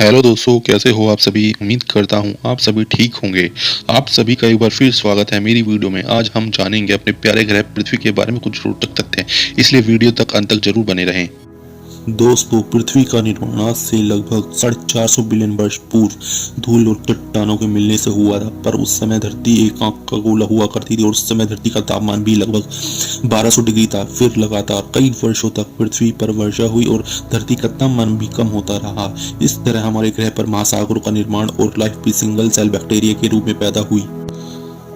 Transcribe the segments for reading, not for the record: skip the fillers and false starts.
Hello दोस्तों, कैसे हो आप सभी। उम्मीद करता हूँ आप सभी ठीक होंगे। आप सभी का एक बार फिर स्वागत है मेरी वीडियो में। आज हम जानेंगे अपने प्यारे ग्रह पृथ्वी के बारे में कुछ रोचक तथ्य, इसलिए वीडियो तक अंत तक जरूर बने रहें। दोस्तों, पृथ्वी का निर्माण आज से लगभग 450 बिलियन वर्ष पूर्व धूल और चट्टानों के मिलने से हुआ था। पर उस समय धरती एक आंख का गोला हुआ करती थी और उस समय धरती का तापमान भी लगभग 1200 डिग्री था। फिर लगातार कई वर्षों तक पृथ्वी पर वर्षा हुई और धरती का तापमान भी कम होता रहा। इस तरह हमारे ग्रह पर महासागरों का निर्माण और लाइफ भी सिंगल सेल बैक्टीरिया के रूप में पैदा हुई।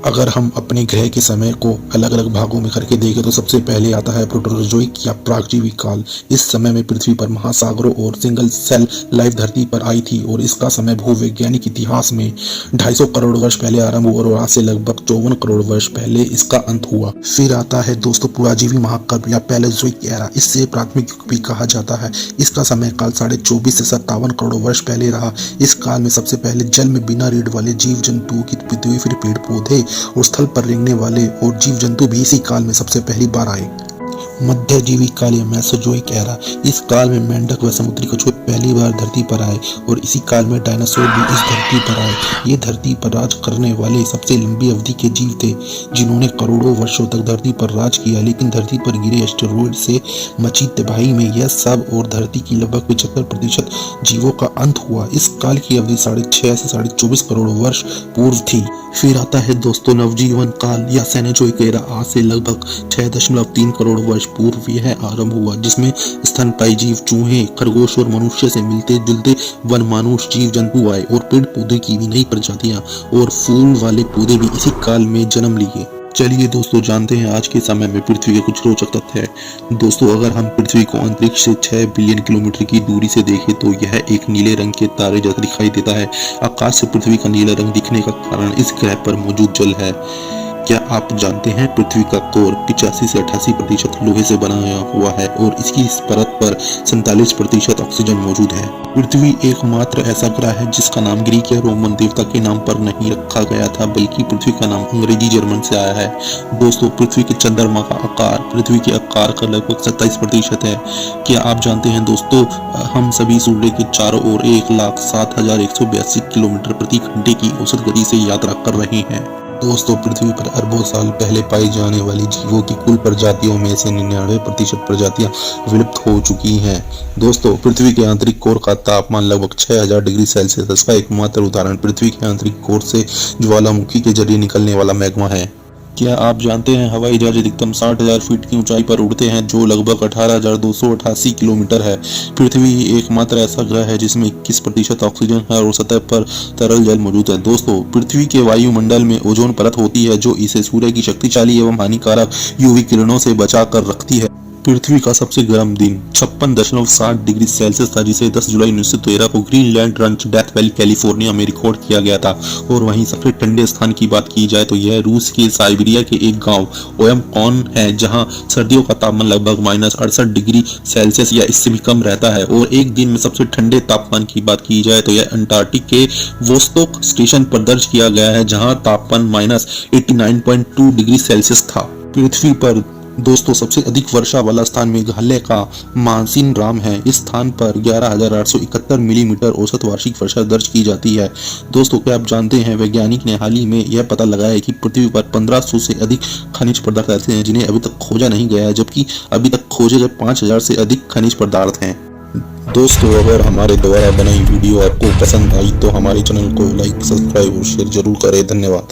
अगर हम अपने ग्रह के समय को अलग अलग भागों में करके देखें तो सबसे पहले आता है प्रोटोजोइक या प्रागजीवी काल। इस समय में पृथ्वी पर महासागरों और सिंगल सेल लाइफ धरती पर आई थी और इसका समय भूवैज्ञानिक इतिहास में 250 करोड़ वर्ष पहले आरंभ हुआ और आज से लगभग 54 करोड़ वर्ष पहले इसका अंत हुआ। फिर आता है दोस्तों पुराजीवी महाकल्प या पैलेजोइक एरा। इससे प्राथमिक युग भी कहा जाता है। इसका समय काल 24.5 से 57 करोड़ वर्ष पहले रहा। इस काल में सबसे पहले जल में बिना रीढ़ वाले जीव जंतुओं की उत्पत्ति हुई। फिर पेड़ पौधे और स्थल पर रेंगने वाले और जीव जंतु भी इसी काल में सबसे पहली बार आए। मध्यजीवी काल या मेसोजोइक एरा। इस काल में मेंढक व समुद्री कछुए पहली बार धरती पर आए और इसी काल में डायनासोर भी इस धरती पर आए। ये धरती पर राज करने वाले सबसे लंबी अवधि के जीव थे जिन्होंने करोड़ों वर्षों तक धरती पर राज किया। लेकिन धरती पर गिरे एस्टेरॉयड से मची तबाही में यह सब और धरती की लगभग 75% जीवों का अंत हुआ। इस काल की अवधि 6.5 से 24.5 करोड़ वर्ष पूर्व थी। फिर आता है दोस्तों नवजीवन काल या सेनेजोइक एरा। आज से लगभग 6.3 करोड़ वर्ष पूर्व यह आरंभ हुआ, जिसमें स्तनपायी जीव, चूहे, खरगोश और मनुष्य से मिलते जुलते वन मानुष जीव जंतु आए और पेड़ पौधे की भी नई प्रजातियां और फूल वाले पौधे भी इसी काल में जन्म लिए। चलिए दोस्तों, जानते हैं आज के समय में पृथ्वी के कुछ रोचक तथ्य है। दोस्तों, अगर हम पृथ्वी को अंतरिक्ष से 6 बिलियन किलोमीटर की दूरी से देखें तो यह एक नीले रंग के तारे जैसा दिखाई देता है। आकाश से पृथ्वी का नीला रंग दिखने का कारण इस ग्रह पर मौजूद जल है। क्या आप जानते हैं पृथ्वी का कोर 85 से 88% लोहे से बनाया हुआ है और इसकी इस परत पर 47% ऑक्सीजन मौजूद है। पृथ्वी एकमात्र ऐसा ग्रह है जिसका नाम ग्रीक या रोमन देवता के नाम पर नहीं रखा गया था, बल्कि पृथ्वी का नाम अंग्रेजी जर्मन से आया है। दोस्तों, पृथ्वी के चंद्रमा का आकार पृथ्वी के आकार का लगभग 27% है। क्या आप जानते हैं दोस्तों, हम सभी सूर्य के चारों ओर 1,07,182 किलोमीटर प्रति घंटे की औसत गति से यात्रा कर रहे हैं। दोस्तों, पृथ्वी पर अरबों साल पहले पाई जाने वाली जीवों की कुल प्रजातियों में से 99% प्रजातियां विलुप्त हो चुकी हैं। दोस्तों, पृथ्वी के आंतरिक कोर का तापमान लगभग 6000 डिग्री सेल्सियस। इसका एकमात्र उदाहरण पृथ्वी के आंतरिक कोर से ज्वालामुखी के जरिए निकलने वाला मैग्मा है। क्या आप जानते हैं हवाई जहाज अधिकतम 60,000 फीट की ऊंचाई पर उड़ते हैं, जो लगभग 18,288 किलोमीटर है। पृथ्वी एकमात्र ऐसा ग्रह है जिसमें 21% ऑक्सीजन है और सतह पर तरल जल मौजूद है। दोस्तों, पृथ्वी के वायुमंडल में ओजोन परत होती है जो इसे सूर्य की शक्तिशाली एवं हानिकारक यूवी किरणों से बचा कर रखती है। पृथ्वी का सबसे गर्म दिन 56.7 डिग्री सेल्सियस था, जिसे 10 जुलाई 1913 को Greenland ranch death valley California में रिकॉर्ड किया गया था। और वहीं सबसे ठंडे स्थान की बात की जाए तो यह रूस के साइबेरिया के एक गांव ओयमकॉन है, जहां सर्दियों का तापमान लगभग -68 डिग्री सेल्सियस या इससे भी कम रहता है। और एक दिन में सबसे ठंडे तापमान की बात की जाए तो यह अंटार्कटिक के वोस्टोक स्टेशन पर दर्ज किया गया है, जहां तापमान -89.2 डिग्री सेल्सियस था। पृथ्वी पर दोस्तों सबसे अधिक वर्षा वाला स्थान मेघालय का मानसिन राम है। इस स्थान पर 11,871 मिलीमीटर औसत वार्षिक वर्षा दर्ज की जाती है। दोस्तों, क्या आप जानते हैं वैज्ञानिक ने हाल ही में यह पता लगाया है कि पृथ्वी पर 1500 से अधिक खनिज पदार्थ ऐसे हैं जिन्हें अभी तक खोजा नहीं गया है, जबकि अभी तक खोजे गए 5000 से अधिक खनिज पदार्थ हैं। दोस्तों, अगर हमारे द्वारा बनाई वीडियो आपको पसंद आई तो हमारे चैनल को लाइक, सब्सक्राइब और शेयर जरूर करें। धन्यवाद।